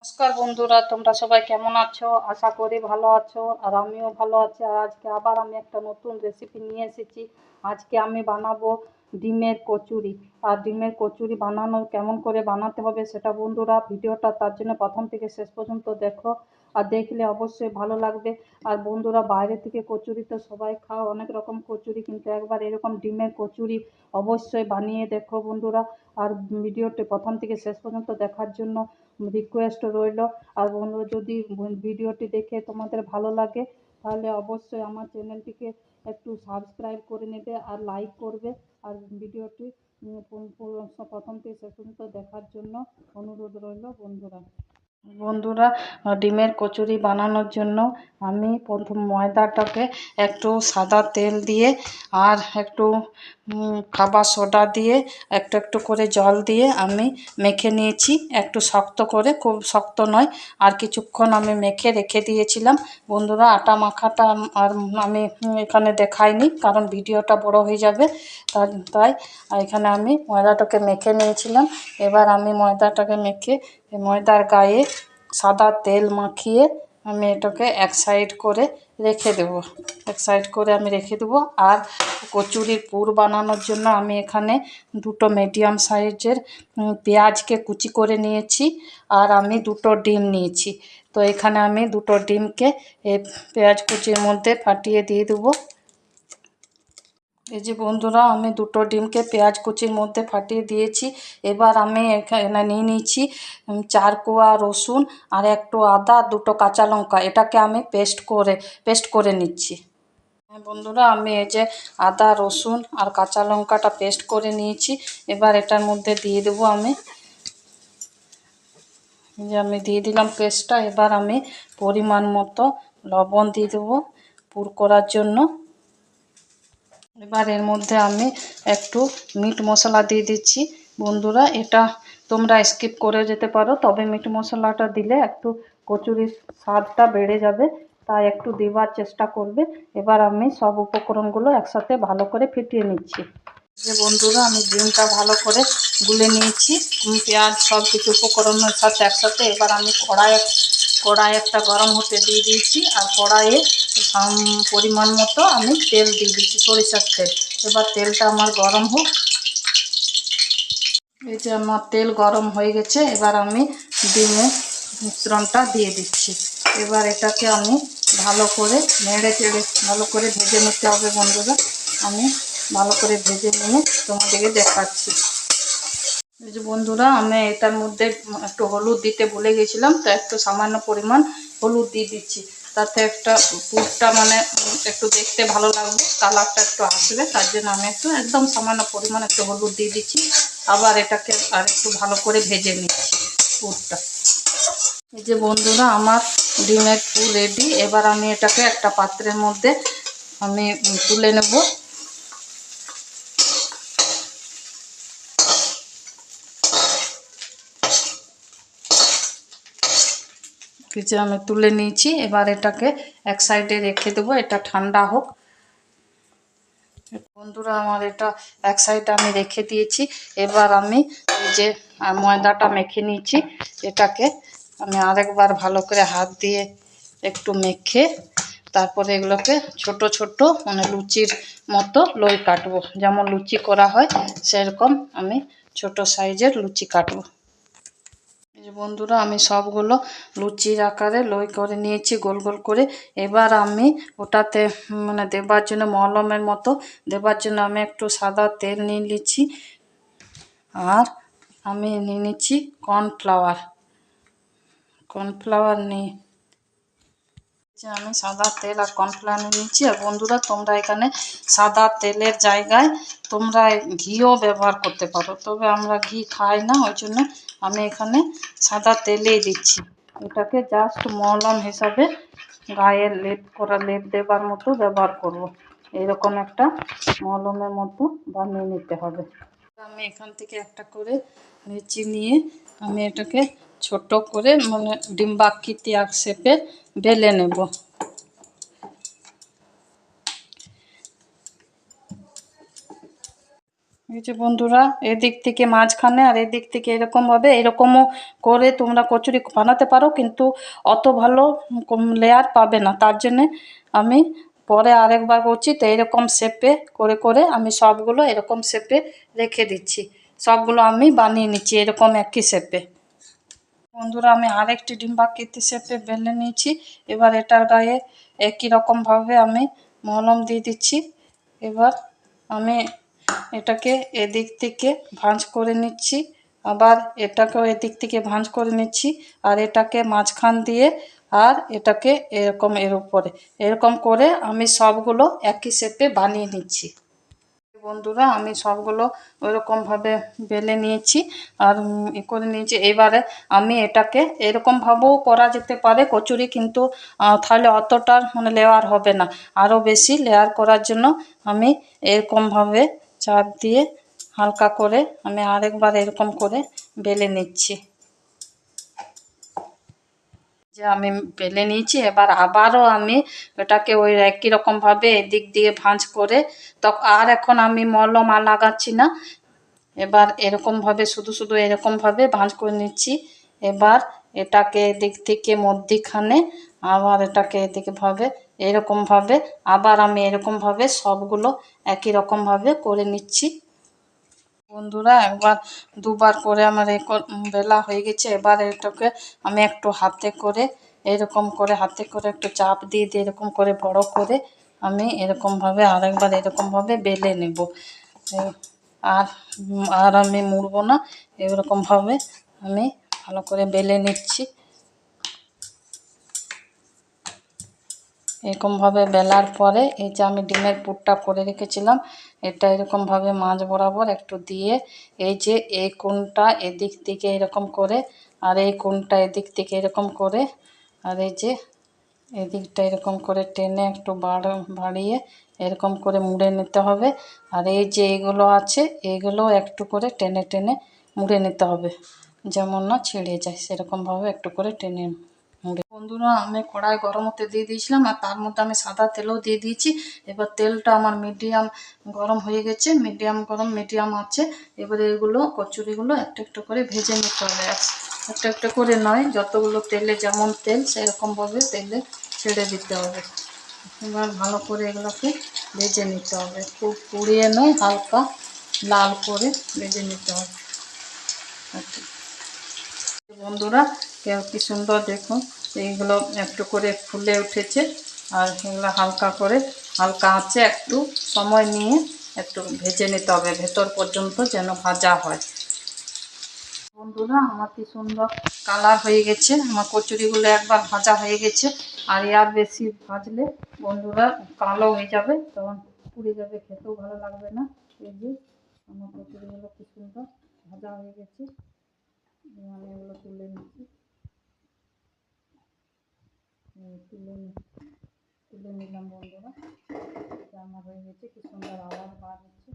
নমস্কার বন্ধুরা, তোমরা সবাই কেমন আছো? আশা করি ভালো আছো, আর আমিও ভালো আছি। আর আজকে আবার আমি একটা নতুন রেসিপি নিয়ে এসেছি। আজকে আমি বানাবো ডিমের কচুরি। আর ডিমের কচুরি বানানো কেমন করে বানাতে হবে সেটা বন্ধুরা ভিডিওটা তার জন্য প্রথম থেকে শেষ পর্যন্ত দেখো, আর দেখলে অবশ্যই ভালো লাগবে। আর বন্ধুরা, বাইরে থেকে কচুরি তো সবাই খাও, অনেক রকম কচুরি, কিন্তু একবার এরকম ডিমের কচুরি অবশ্যই বানিয়ে দেখো বন্ধুরা। আর ভিডিওটি প্রথম থেকে শেষ পর্যন্ত দেখার জন্য রিকোয়েস্ট রইল। আর বন্ধুরা, যদি ভিডিওটি দেখে তোমাদের ভালো লাগে তাহলে অবশ্যই আমার চ্যানেলটিকে একটু সাবস্ক্রাইব করে নেবে আর লাইক করবে। আর ভিডিওটি প্রথম থেকে শেষ পর্যন্ত দেখার জন্য অনুরোধ রইল বন্ধুরা। বন্ধুরা, ডিমের কচুরি বানানোর জন্য আমি প্রথম ময়দাটাকে একটু সাদা তেল দিয়ে আর একটু খাবার সোডা দিয়ে একটু একটু করে জল দিয়ে আমি মেখে নিয়েছি, একটু শক্ত করে, খুব শক্ত নয়। আর কিছুক্ষণ আমি মেখে রেখে দিয়েছিলাম বন্ধুরা। আটা মাখাটা আর আমি এখানে দেখাইনি, কারণ ভিডিওটা বড় হয়ে যাবে, তাই এখানে আমি ময়দাটাকে মেখে নিয়েছিলাম। এবার আমি ময়দাটাকে মেখে ময়দার গায়ে সাদা তেল মাখিয়ে আমি এটাকে এক সাইড করে রেখে দেবো, এক সাইড করে আমি রেখে দেবো। আর কচুরির পুর বানানোর জন্য আমি এখানে দুটো মিডিয়াম সাইজের পেঁয়াজকে কুচি করে নিয়েছি, আর আমি দুটো ডিম নিয়েছি। তো এখানে আমি দুটো ডিমকে এই পেঁয়াজ কুচির মধ্যে ফাটিয়ে দিয়ে দেবো। এই যে বন্ধুরা, আমি দুটো ডিমকে পেঁয়াজ কুচির মধ্যে ফাটিয়ে দিয়েছি। এবার আমি এখানে নিয়ে নিয়েছি 4 কোয়া রসুন আর একটু আদা, দুটো কাঁচা লঙ্কা। এটাকে আমি পেস্ট করে নিচ্ছি। বন্ধুরা, আমি এই যে আদা, রসুন আর কাঁচা লঙ্কাটা পেস্ট করে নিয়েছি। এবার এটার মধ্যে দিয়ে দেবো আমি দিয়ে দিলাম পেস্টটা। এবার আমি পরিমাণ মতো লবণ দিয়ে দেবো পুর করার জন্য। এবার এর মধ্যে আমি একটু মিট মশলা দিয়ে দিচ্ছি বন্ধুরা। এটা তোমরা স্কিপ করে যেতে পারো, তবে মিট মশলাটা দিলে একটু কচুরির স্বাদটা বেড়ে যাবে, তাই একটু দেওয়ার চেষ্টা করবে। এবার আমি সব উপকরণগুলো একসাথে ভালো করে ফেটিয়ে নিচ্ছি। যে বন্ধুরা, আমি ডিমটা ভালো করে গুলে নিয়েছি, পেঁয়াজ সব কিছু উপকরণের সাথে একসাথে। এবার আমি কড়াই একটা গরম হতে দিয়ে দিয়েছি, আর কড়াইয়ে পরিমাণ মতো আমি তেল দিয়ে দিচ্ছি, সরিষার তেল। এবার তেলটা আমার গরম হোক। এই যে আমার তেল গরম হয়ে গেছে, এবার আমি ডিমের মিশ্রণটা দিয়ে দিচ্ছি। এবার এটাকে আমি ভালো করে নেড়ে চেড়ে ভালো করে ভেজে নিতে হবে বন্ধুরা। আমি ভালো করে ভেজে নিয়ে তোমাদেরকে দেখাচ্ছি। এই যে বন্ধুরা, আমি এটার মধ্যে একটু হলুদ দিতে ভুলে গেছিলাম, তো একটু সামান্য পরিমাণ হলুদ দিয়ে দিচ্ছি। তাতে একটা পুরটা একটু দেখতে ভালো লাগবে, কালারটা একটু আসবে, তার জন্য আমি একটু একদম সামান্য পরিমাণ একটু হলুদ দিয়ে দিচ্ছি। আবার এটাকে আর একটু ভালো করে ভেজে নিচ্ছি পুরটা। এই যে বন্ধুরা, আমার ডিমের পুর রেডি। এবার আমি এটাকে একটা পাত্রের মধ্যে আমি তুলে নেব। যে আমি তুলে নিয়েছি, এবার এটাকে এক সাইডে রেখে দেবো, এটা ঠান্ডা হোক। বন্ধুরা, আমার এটা এক সাইডে আমি রেখে দিয়েছি। এবার আমি এই যে ময়দাটা মেখে নিয়েছি, এটাকে আমি আরেকবার ভালো করে হাত দিয়ে একটু মেখে তারপরে এগুলোকে ছোট ছোট লুচির মতো লই কাটবো। যেমন লুচি করা হয় সেরকম আমি ছোট সাইজের লুচি কাটবো। বন্ধুরা, আমি সবগুলো লুচির আকারে লই করে নিয়েছি গোল গোল করে। এবার আমি ওটাতে দেবার জন্য মলমের মতো দেবার জন্য আমি একটু সাদা তেল নিয়ে নিচ্ছি, আর আমি নিয়ে নিচ্ছি কর্নফ্লাওয়ার নিয়ে আমি সাদা তেল আর কর্নফ্লাওয়ার নিয়ে নিচ্ছি। আর বন্ধুরা, তোমরা এখানে সাদা তেলের জায়গায় তোমরা ঘিও ব্যবহার করতে পারো, তবে আমরা ঘি খাই না, ওই জন্য আমি এখানে সাদা তেলেই দিচ্ছি। এটাকে জাস্ট মলম হিসাবে গায়ে লেপ দেবার মতো ব্যবহার করব। এরকম একটা মলমের মতো বানিয়ে নিতে হবে। আমি এখান থেকে একটা করে লিচি নিয়ে আমি এটাকে ছোট করে ডিম্বাকৃতি শেপে বেলে নেব। এই যে বন্ধুরা, এদিক থেকে মাঝখানে আর এদিক থেকে এরকমভাবে এরকমও করে তোমরা কচুরি বানাতে পারো, কিন্তু অত ভালো লেয়ার পাবে না। তার জন্যে আমি পরে আরেকবার করছি। তো এরকম শেপে করে করে আমি সবগুলো এরকম শেপে রেখে দিচ্ছি। সবগুলো আমি বানিয়ে নিচ্ছি এরকম একই শেপে। বন্ধুরা, আমি আরেকটি ডিম্বাকৃতি শেপে বেলে নিয়েছি। এবার এটার গায়ে একই রকমভাবে আমি মলম দিয়ে দিচ্ছি। এবার আমি এটাকে এদিক থেকে ভাঁজ করে নিচ্ছি, আবার এটাকেও এদিক থেকে ভাঁজ করে নিচ্ছি, আর এটাকে মাঝখান দিয়ে আর এটাকে এরকম এর উপরে এরকম করে আমি সবগুলো একই শেপে বানিয়ে নিচ্ছি। বন্ধুরা, আমি সবগুলো ওইরকমভাবে বেলে নিয়েছি আর করে নিয়েছি। এবারে আমি এটাকে এরকমভাবেও করা যেতে পারে কচুরি, কিন্তু তাহলে অতটা লেয়ার হবে না। আরও বেশি লেয়ার করার জন্য আমি এরকমভাবে চাপ দিয়ে হালকা করে আমি আরেকবার এরকম করে বেলে নিচ্ছি। যে আমি বেলে নিয়েছি, এবার আবারও আমি এটাকে ওই একই রকমভাবে এদিক দিয়ে ভাঁজ করে আর এখন আমি মলম আর লাগাচ্ছি না। এবার এরকমভাবে শুধু শুধু এরকমভাবে ভাঁজ করে নিচ্ছি। এবার এটাকে এদিক থেকে মধ্যিখানে আবার এটাকে এদিকে ভাবে এরকমভাবে আবার আমি এরকমভাবে সবগুলো একই রকমভাবে করে নিচ্ছি। বন্ধুরা, একবার দুবার করে আমার বেলা হয়ে গেছে। এবার এটাকে আমি একটু হাতে করে এরকম করে হাতে করে একটু চাপ দিয়ে দিয়ে এরকম করে বড় করে আমি এরকমভাবে আরেকবার এরকমভাবে বেলে নেব। আর আর আমি মুড়বো না, এরকমভাবে আমি ভালো করে বেলে নিচ্ছি। এরকমভাবে বেলার পরে এই যে আমি ডিমের পুরটা করে রেখেছিলাম, এটা এরকমভাবে মাঝ বরাবর একটু দিয়ে এই যে এই কোণটা এদিক থেকে এরকম করে আর এই কোণটা এদিক থেকে এরকম করে আর এই যে এদিকটা এরকম করে টেনে একটু বাড়িয়ে এরকম করে মুড়ে নিতে হবে। আর এই যে এগুলো আছে এগুলো একটু করে টেনে টেনে মুড়ে নিতে হবে, যেমন না ছিঁড়ে যায়, সেরকমভাবে একটু করে টেনে মুড়ে। বন্ধুরা, আমি কড়াই গরম হতে দিয়ে দিয়েছিলাম আর তার মধ্যে আমি সাদা তেলও দিয়ে দিয়েছি। এবার তেলটা আমার মিডিয়াম গরম হয়ে গেছে, মিডিয়াম আছে। এবারে এগুলো কচুরিগুলো একটু একটু করে ভেজে নিতে হবে। একটু একটু করে নয়, যতগুলো তেলে যেমন তেল সেরকমভাবে তেলে ছেড়ে দিতে হবে। এবার ভালো করে এগুলোকে ভেজে নিতে হবে, খুব পুড়িয়ে নয়, হালকা লাল করে ভেজে নিতে হবে। বন্ধুরা, কি সুন্দর দেখুন, এইগুলো একটু করে ফুলে উঠেছে। আর এগুলো হালকা আঁচে একটু সময় নিয়ে একটু ভেজে নিতে হবে ভেতর পর্যন্ত, যেন ভাজা হয়। বন্ধুরা, আমার কি সুন্দর কালার হয়ে গেছে, আমার কচুরিগুলো একবার ভাজা হয়ে গেছে। আর এর বেশি ভাজলে বন্ধুরা কালো হয়ে যাবে, তখন পুড়ে যাবে, খেতেও ভালো লাগবে না। এই যে আমার কচুরিগুলো কি সুন্দর ভাজা হয়ে গেছে, আমি এগুলো তুলে নিলাম। বন্ধুরা, আমার হয়ে গেছে, কি সুন্দর আওয়াজ বার হচ্ছে।